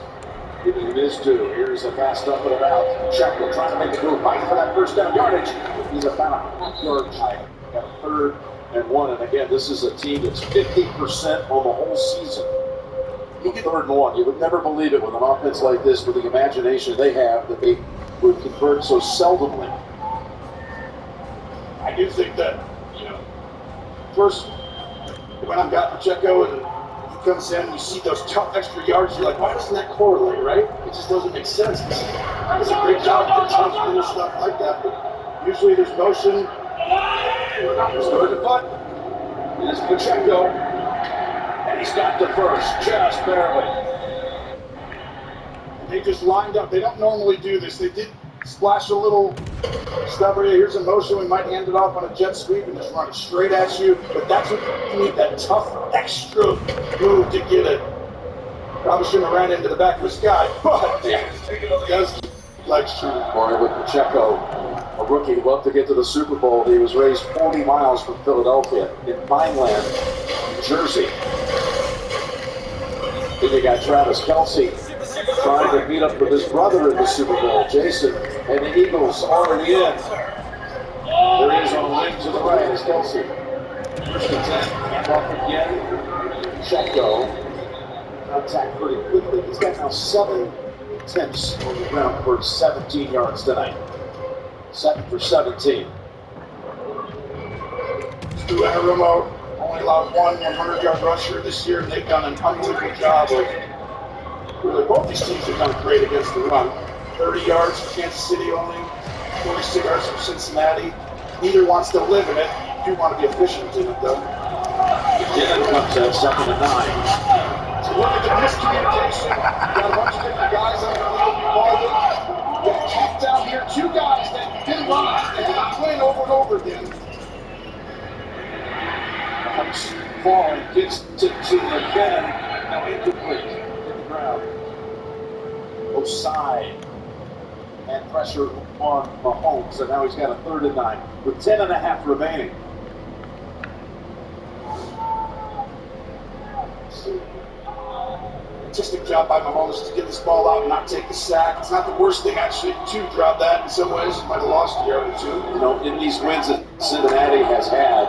S2: Giving him his due. Here's a pass up and about. Checker trying to make the move, fighting for that first down yardage. He's about a half-yard shy. Got a 3rd and 1. And again, this is a team that's 50% on the whole season. 3rd and 1. You would never believe it with an offense like this, with the imagination they have, that they would convert so seldomly.
S1: I do think that, first, when I've got Pacheco and he comes in, you see those tough extra yards, you're like, why doesn't that correlate, right? It just doesn't make sense. He does a great job with the tough and stuff like that, but usually there's motion. There's the butt. There's Pacheco. And he's got the first, just barely. And they just lined up. They don't normally do this. They did splash a little stuff. Here's a motion. We might hand it off on a jet sweep and just run it straight at you. But that's what you need, that tough extra move to get it. Probably shouldn't have ran into the back of this guy, but does legs true.
S2: Boy, with Pacheco, a rookie, loved to get to the Super Bowl. He was raised 40 miles from Philadelphia in Vineland, New Jersey. Then you got Travis Kelce trying to meet up with his brother in the Super Bowl, Jason, and the Eagles already in. There he is on a wing to the right is Kelce. First and 10, hand off again. Pacheco. Contact pretty quickly. He's got now 7 attempts on the ground for 17 yards tonight. 7 for 17.
S1: Stu Anarumo only allowed one 100-yard rusher this year, and they've done an unbelievable job of really both these teams have done great against the run. 30 yards for Kansas City only, 46 yards for Cincinnati. Neither wants to live in it. You do want to be efficient in it, though.
S2: Then comes that 2nd and 9.
S1: So look at the miscommunication. Got a bunch of different guys on the field involved. Got kept down here. 2 guys that didn't run and had to win over and over again.
S2: Falling, gets to McKinnon. Now incomplete. Hit the ground. Osai. And pressure on Mahomes. And now he's got a 3rd and 9 with 10.5 remaining.
S1: Artistic job by Mahomes to get this ball out and not take the sack. It's not the worst thing actually to drop that in some ways. You might have lost a yard or 2.
S2: You know, in these wins that Cincinnati has had,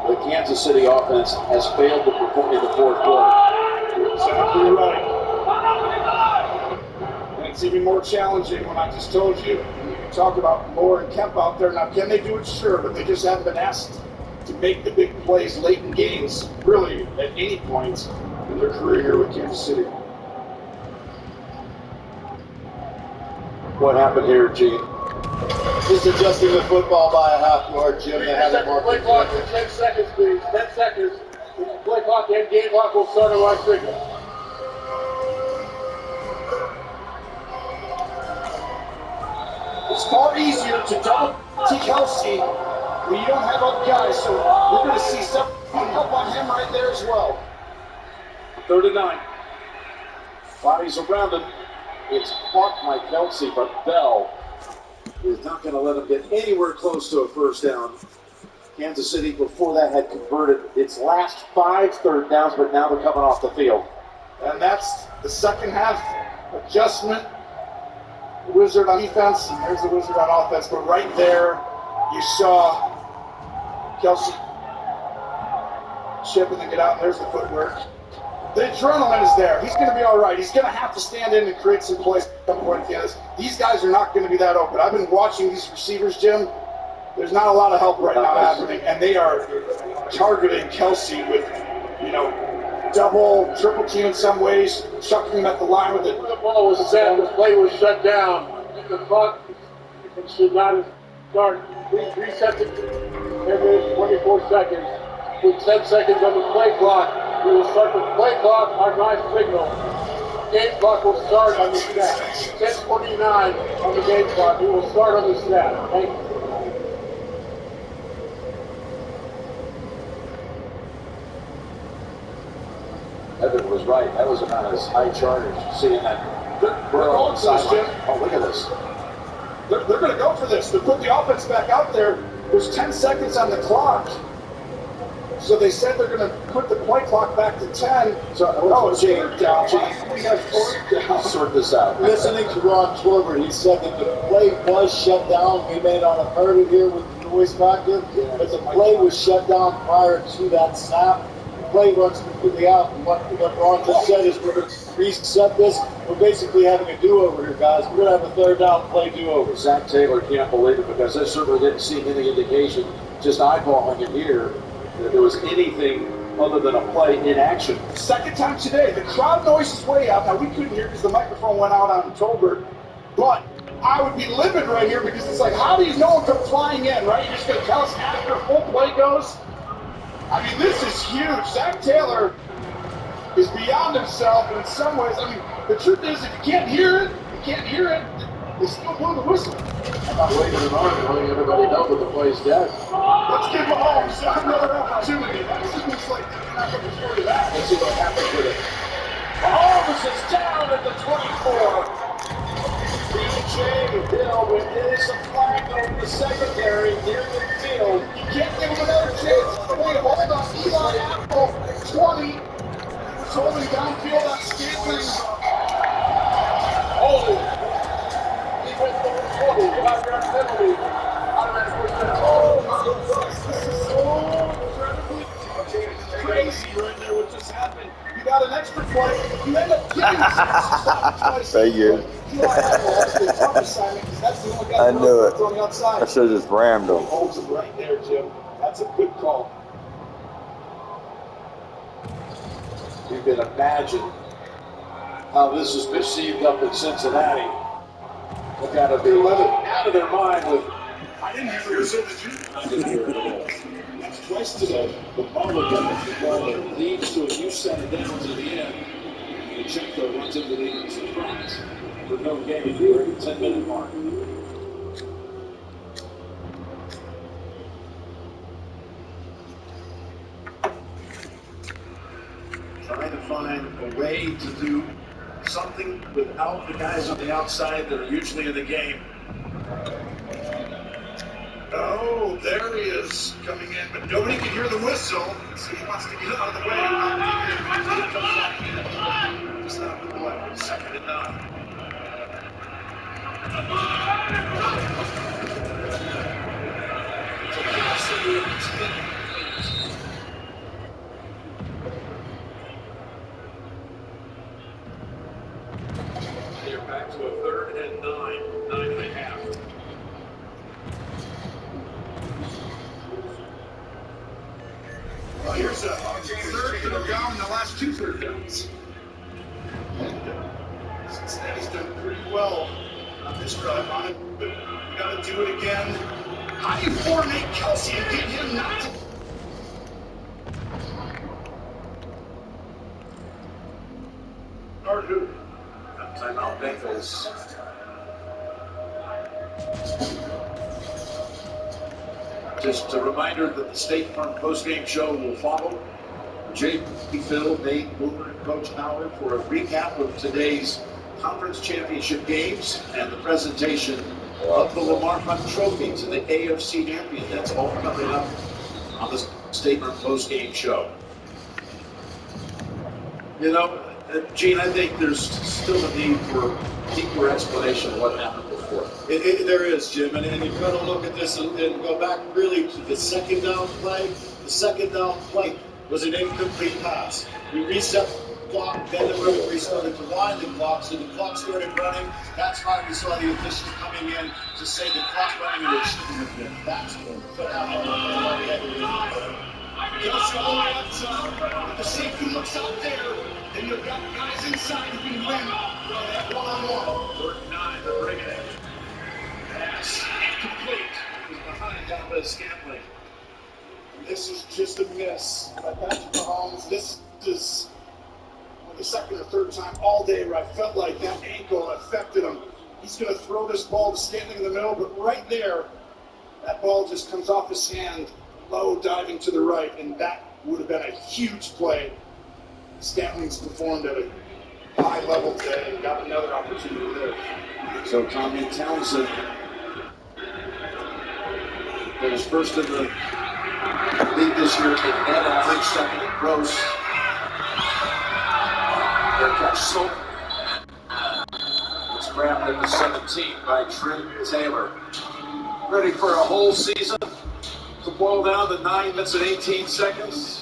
S2: the Kansas City offense has failed to perform in the 4th quarter.
S1: Exactly right. And it's even more challenging when I just told you. You talk about Moore and Kemp out there. Now, can they do it? Sure, but they just haven't been asked to make the big plays late in games, really, at any point in their career here with Kansas City.
S2: What happened here, Gene?
S11: Just adjusting the football by a half-yard, Jim. They have it more.
S8: Play clock for 10 seconds, please. 10 seconds. Play clock and game clock will start on our signal.
S1: It's far easier to double T. Kelce when you don't have other guys, so we're going to see some help on him right there as well.
S2: 3rd and 9. Bodies around him. It's caught by Kelce, but Bell is not going to let him get anywhere close to a first down. Kansas City, before that, had converted its last 5 third downs, but now they're coming off the field.
S1: And that's the second half adjustment. The Wizard on defense, and there's the Wizard on offense. But right there, you saw Kelce chip and then get out, and there's the footwork. The adrenaline is there. He's going to be all right. He's going to have to stand in and create some plays at some point. These guys are not going to be that open. I've been watching these receivers, Jim. There's not a lot of help right now happening, and they are targeting Kelsey with, double, triple team in some ways, chucking him at the line with it.
S8: The ball was set. The play was shut down. The clock should not have started. Reset it. 10 minutes, 24 seconds. With 10 seconds on the play clock. We will start the play clock on my signal. Game clock will start on the snap. 10:49 on the game clock. We will start on the snap. Thank you.
S2: Evan was right. That was about as high charge seeing that.
S1: They're going for this, Jim.
S2: Oh, look at this.
S1: They're going to go for this. They put the offense back out there. There's 10 seconds on the clock. So they said they're going to put the play clock back to 10. So, it's third down. We have fourth down.
S2: Sort this out.
S11: Listening to Ron Torbert, he said that the play was shut down. We may not have heard it here with the noise factor, but the play was shut down prior to that snap. The play runs completely out. And what Ron just said is we're going to reset this. We're basically having a do-over here, guys. We're going to have a third down play do-over.
S2: Zach Taylor can't believe it because I certainly didn't see any indication, just eyeballing it here, that there was anything other than a play in action.
S1: Second time today. The crowd noise is way out. Now, we couldn't hear because the microphone went out on Tolbert, but I would be livid right here because it's like, how do you know if they're flying in, right? You're just going to tell us after full play goes? I mean, this is huge. Zach Taylor is beyond himself, and in some ways, I mean, the truth is, if you can't hear it, they still blow the whistle.
S2: I'm not waiting an arm and letting everybody know that the play's dead.
S1: Let's give Mahomes another opportunity. That seems like they're not looking forward to that.
S2: Let's see what happens with it.
S1: Mahomes is down at the 24. DJ Hill with his flag over the secondary near the field. You can't give him another chance. Wait, hold on. Eli Apple, 20. He was holding downfield on Scantling.
S8: Oh! He went for the 40. 5-yard penalty. Automatic first down.
S1: Oh my goodness. This is so incredibly crazy right there what just happened. You got an extra play. You end up getting twice.
S18: Thank you. I knew it. I should have just rammed him.
S1: Holds him right there, Jim. That's a good call.
S2: You can imagine how this is perceived up in Cincinnati. They've got to be out of their mind with.
S1: I didn't hear you. So did you?
S2: I didn't hear it at all.
S1: That's twice today.
S2: The ball again, the ball that leads to a new set of downs at the end. And Checo runs into the surprise. For no gain here at the 10-minute mark.
S9: Trying to find a way to do something without the guys on the outside that are usually in the game.
S1: Oh, there he is coming in, but nobody can hear the whistle, so he wants to get out of the way. Just out of the way. 2nd and 9.
S9: They're back to a 3rd and 9.5.
S1: Well, here's a third down in the last 2 third downs. Cincinnati's done pretty well on this drive on it, but we got to do it again. How do you coordinate Kelsey and get him not to?
S9: Guard who? Timeout Bengals. Just a reminder that the State Farm postgame show will follow. Jay, Phil, Nate, Boomer, and Coach Howard for a recap of today's conference championship games and the presentation of the Lamar Hunt Trophy to the AFC champion. That's all coming up on the State Farm postgame show. You know, Gene, I think there's still a need for deeper explanation of what happened before.
S11: There is, Jim, and you've got to look at this and go back really to the second down play. The second down play was an incomplete pass. We reset clock, then the referee started to wind the clock, so the clock started running. That's why we saw the officials coming in to say the clock running, and it shouldn't have been. That's what happened. Goes all the way up top. If the safety looks out there, then you've got guys inside who can win that one-on-one.
S13: Third and 9, they're bringing it. Pass incomplete. He was behind top of Scantling.
S1: This is just a miss by Patrick Mahomes. This is the second or third time all day where I felt like that ankle affected him. He's going to throw this ball to Scantling in the middle, but right there, that ball just comes off his hand, low diving to the right, and that would have been a huge play. Scantling's performed at a high level today and got another opportunity there.
S2: So Tommy Townsend goes first in the league this year in net average, second in gross. Their catch Sultan. It's grabbed at the 17 by Trent Taylor. Ready for a whole season to boil down to 9 minutes and 18 seconds.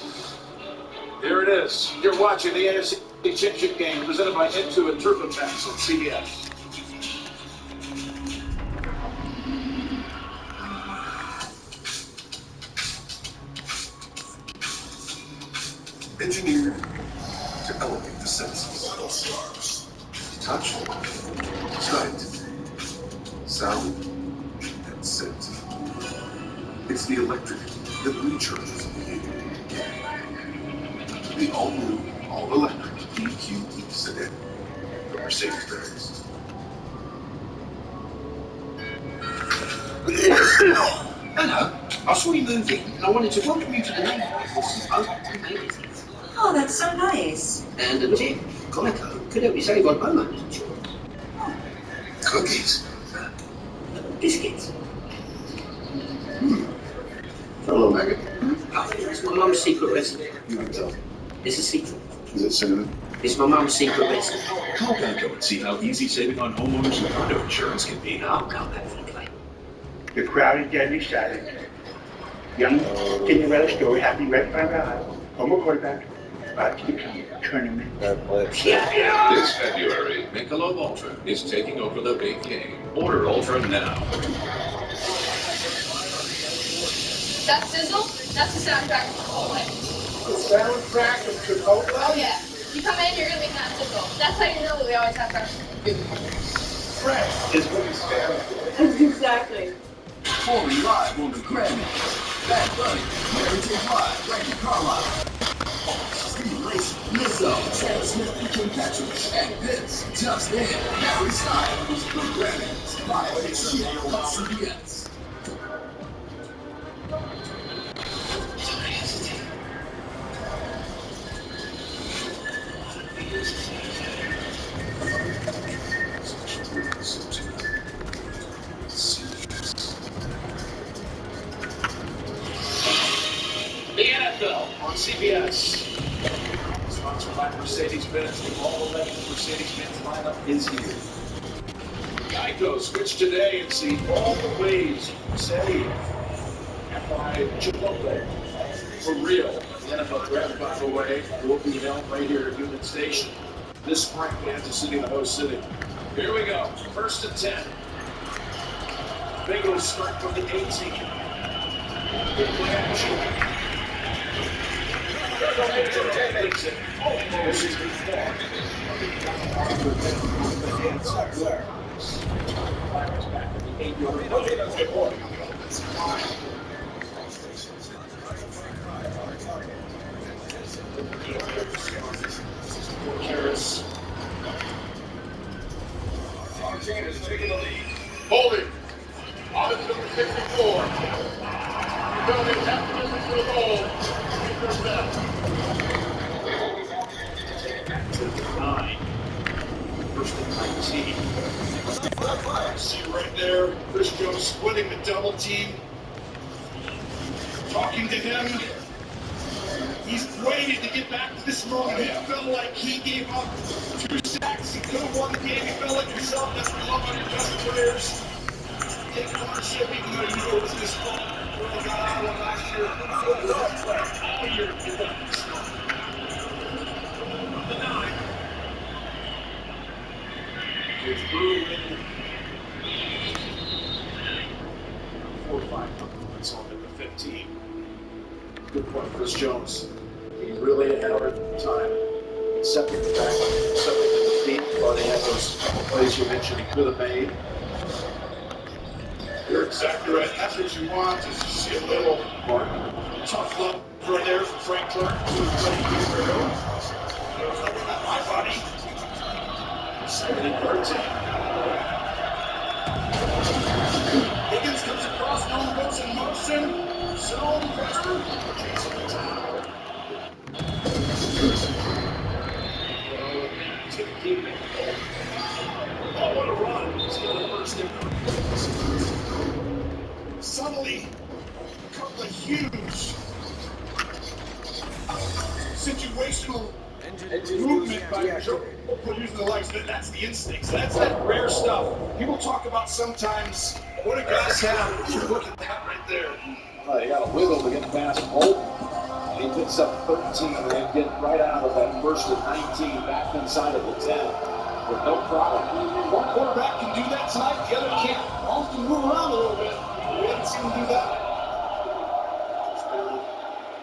S2: Here it is. You're watching the AFC Championship game presented by Intuit TurboTax on CBS.
S9: Engineered to elevate the senses. Touch, sight, sound, and scent. It's the electric that recharges behavior. The all-new, all-electric EQE sedan from Mercedes-Benz.
S10: Hello, I saw you moving and I wanted to welcome you to the neighborhood with some open amenities.
S3: Oh, that's so nice.
S10: And a tip, Geico could help you save on homeowners insurance.
S9: Cookies.
S10: Biscuits.
S9: Hello, Megan.
S10: It's my mum's secret recipe.
S9: You can tell.
S10: It's a secret.
S9: Is it cinnamon?
S10: It's my mum's secret recipe.
S9: Call Geico and see how easy saving on homeowners and condo insurance can be.
S10: I'll come back for the claim.
S19: The crowd is deadly silent. Young Cinderella story, happy red flag ride. Homer quarterback, about to become tournament.
S4: This February, Michelob Ultra is taking over the big game. Order Ultra now.
S7: That sizzle, that's the soundtrack of Chipotle.
S1: The soundtrack of Chipotle?
S7: Oh yeah. You come in, you're gonna make that sizzle. That's how you know that we always have fresh food.
S1: Fresh is what he's found.
S12: Exactly.
S9: Fully live on the Grammys. Bad Bunny, Mary J. Blige, Randy Carlisle. Steve Lacy, Lizzo, Taylor Swift, and Kim Petras, and Vince, just in, Harry Styles, the Grammys, live at studio on CBS.
S13: The NFL on CBS. Sponsored by Mercedes-Benz. The all electric Mercedes-Benz lineup is here. Geico, switch today and see all the ways you can save. And by Chipotle. For real. The NFL Draft, by the way, will be held right here at Union Station this spring. Kansas City, the host city. Here we go. First and 10. Bengals start from the 18. Good play action.
S8: Holding. On to number 64. Returning half the distance to the goal. First down.
S13: 9. First and 19.
S1: See right there, Chris Jones splitting the double team. Talking to him. He's waited to get back to this moment. He felt like he gave up 2 sacks. He could have won the game. He felt like himself. That's what we love on your best players. Taking ownership, even though you know it was his fault. Well, got out of last year. All year.
S13: The 9.
S2: Good point, Chris Jones. He really had a hard time accepting the fact, accepting the defeat. Thought he had those plays you mentioned he could have made.
S1: You're exactly right. That's what you want, is to see a little tough love right there from Frank Clark. My buddy.
S2: 2nd and 13.
S1: Higgins comes across, no one goes in motion. Zone pressure. Chasing the towel.
S2: To keep it.
S1: Oh, what a run.
S2: He's got a first down.
S1: Suddenly, a couple of huge situational movement by Joe using the legs. That's the instincts. That's that rare stuff. People talk about sometimes what do guys have. Look at that right there.
S2: He got a wiggle to get past Bolton. He picks up 13 and then get right out of that 1st and 19 back inside of the 10 with no problem.
S1: One quarterback can do that tonight, the other can't. All can move around a little bit. We haven't seen him do that.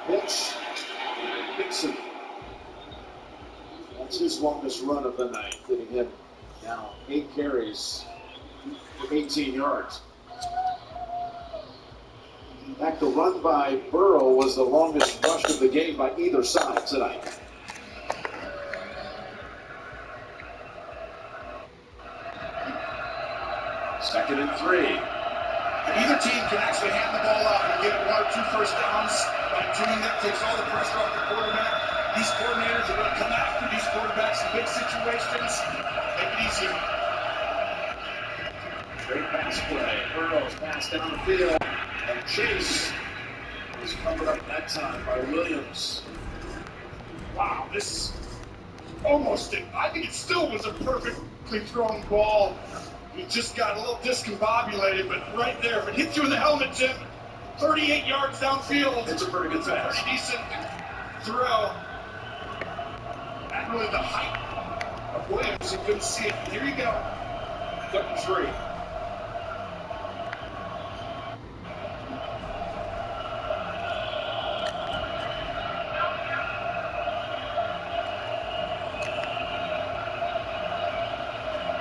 S2: Pitch. Dixon. That's his longest run of the night, getting him now 8 carries for 18 yards. In fact, the run by Burrow was the longest rush of the game by either side tonight.
S1: Second and 3. Either team can actually hand the ball off and get 1 or 2 first downs. By doing that, takes all the pressure off the quarterback. These coordinators are going to come after these quarterbacks in big situations. Make it easy.
S2: Great pass play. Burrow's pass down the field. And Chase is covered up that time by Williams.
S1: Wow, this is almost it. I think it still was a perfectly thrown ball. He just got a little discombobulated, but right there, if it hits you in the helmet, Jim, 38 yards downfield.
S2: It's a pretty good pass.
S1: Pretty decent throw. Not really the height of Williams. You couldn't see it. Here you go. 3rd and 3.